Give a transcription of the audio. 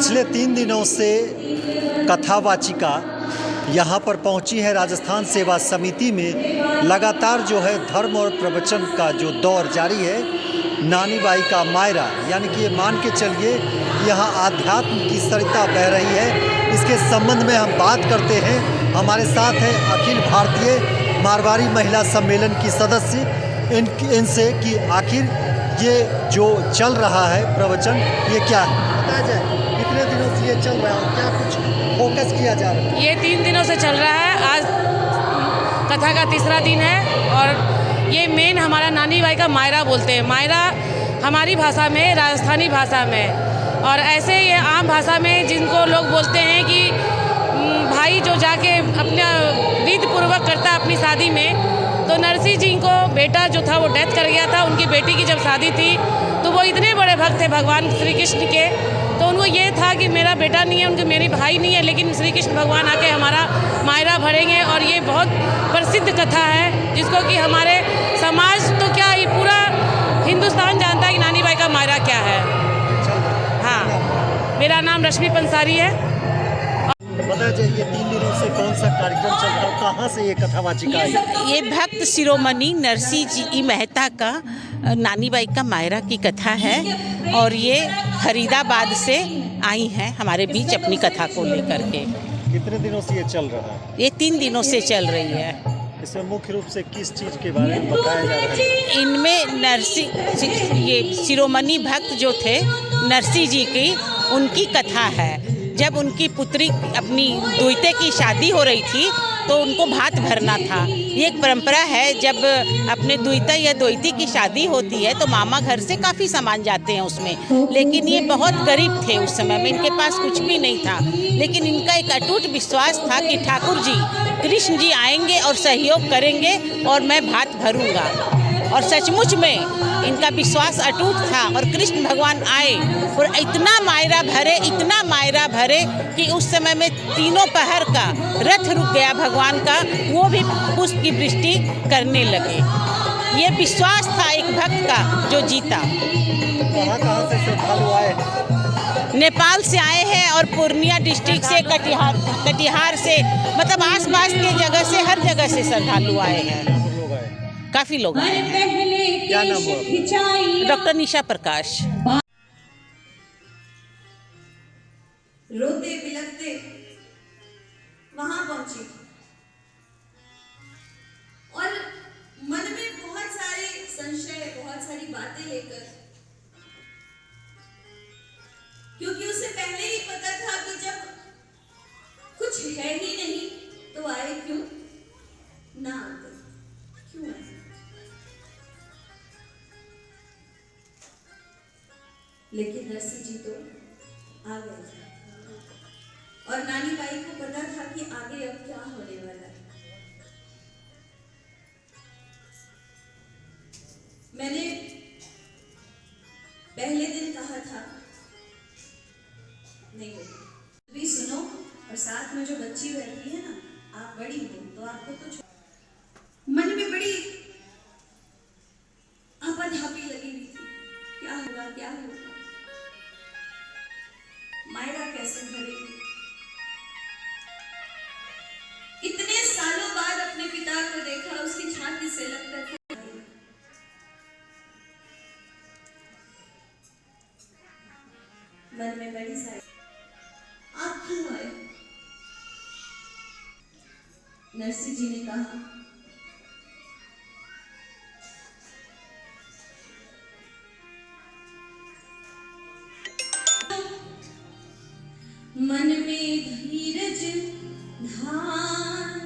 पिछले 3 दिनों से कथावाचिका यहाँ पर पहुँची है राजस्थान सेवा समिति में। लगातार जो है धर्म और प्रवचन का जो दौर जारी है। नानी बाई का मायरा, यानी कि ये मान के चलिए यहाँ आध्यात्म की सरिता बह रही है। इसके संबंध में हम बात करते हैं। हमारे साथ है अखिल भारतीय मारवाड़ी महिला सम्मेलन की सदस्य। इनसे कि आखिर ये जो चल रहा है प्रवचन, ये क्या है, बताया जाए। कितने दिनों से ये चल रहा है, क्या कुछ फोकस किया जा रहा है? ये 3 दिनों से चल रहा है। आज कथा का तीसरा दिन है और ये मेन हमारा नानी बाई का मायरा बोलते हैं। मायरा हमारी भाषा में, राजस्थानी भाषा में, और ऐसे ये आम भाषा में जिनको लोग बोलते हैं कि भाई जो जाके अपना विधि पूर्वक करता अपनी शादी में। तो नरसिंह जी को बेटा जो था वो डेथ कर गया था। उनकी बेटी की जब शादी थी तो वो इतने बड़े भक्त थे भगवान श्री कृष्ण के, तो उनको ये था कि मेरा बेटा नहीं है, उनके मेरी भाई नहीं है, लेकिन श्री कृष्ण भगवान आके हमारा मायरा भरेंगे। और ये बहुत प्रसिद्ध कथा है जिसको कि हमारे समाज तो क्या ही पूरा हिंदुस्तान जानता है कि नानी बाई का मायरा क्या है। हाँ, मेरा नाम रश्मि पंसारी है। बताया जाए ये 3 दिनों से कौन सा कार्यक्रम चल रहा है, कहाँ से ये कथावाचिका आई? ये भक्त शिरोमणि नरसिंह जी मेहता का नानी बाई का मायरा की कथा है और ये फरीदाबाद से आई हैं हमारे बीच अपनी कथा को लेकर के। कितने दिनों से ये चल रहा है? ये 3 दिनों से चल रही है। इसमें मुख्य रूप से किस चीज़ के बारे में बताया जा रहा है? इनमें नरसिंह, ये शिरोमणि भक्त जो थे नरसिंह जी की, उनकी कथा है। जब उनकी पुत्री अपनी द्वितीय की शादी हो रही थी तो उनको भात भरना था। ये एक परंपरा है, जब अपने द्वितीय या द्वैती की शादी होती है तो मामा घर से काफ़ी सामान जाते हैं उसमें। लेकिन ये बहुत गरीब थे उस समय में, इनके पास कुछ भी नहीं था। लेकिन इनका एक अटूट विश्वास था कि ठाकुर जी कृष्ण जी आएंगे और सहयोग करेंगे और मैं भात भरूंगा। और सचमुच में इनका विश्वास अटूट था और कृष्ण भगवान आए और इतना मायरा भरे कि उस समय में तीनों पहर का रथ रुक गया भगवान का, वो भी पुष्प की वृष्टि करने लगे। ये विश्वास था एक भक्त का जो जीता। कहाँ से श्रद्धालु आए? नेपाल से आए हैं और पूर्णिया डिस्ट्रिक्ट से, कटिहार से, मतलब आसपास के जगह से, हर जगह से श्रद्धालु आए हैं। काफी लोग आए हैं। क्या नाम हुआ? डॉक्टर निशा प्रकाश। रोते बिलखते वहां पहुंची और मन में बहुत सारे संशय, बहुत सारी बातें लेकर, क्योंकि उसे पहले ही पता था कि जब कुछ है ही नहीं तो आए क्यों, ना आते क्यों आए। लेकिन नरसिंह जी तो आ गए थे और नानी बाई को पता था कि आगे अब क्या होने वाला है। मैंने पहले दिन कहा था नहीं भी सुनो, और साथ में जो बच्ची रहती है ना, आप बड़ी हो तो आपको तो मन में बड़ी आपाधापी लगी हुई थी, क्या होगा क्या होगा, मायरा कैसे भरेगी। इतने सालों बाद अपने पिता को देखा, उसकी छाती से लगता था। मन में बड़ी सारी, आप क्यों आए? नरसिंह जी ने कहा, मन में धीरज धार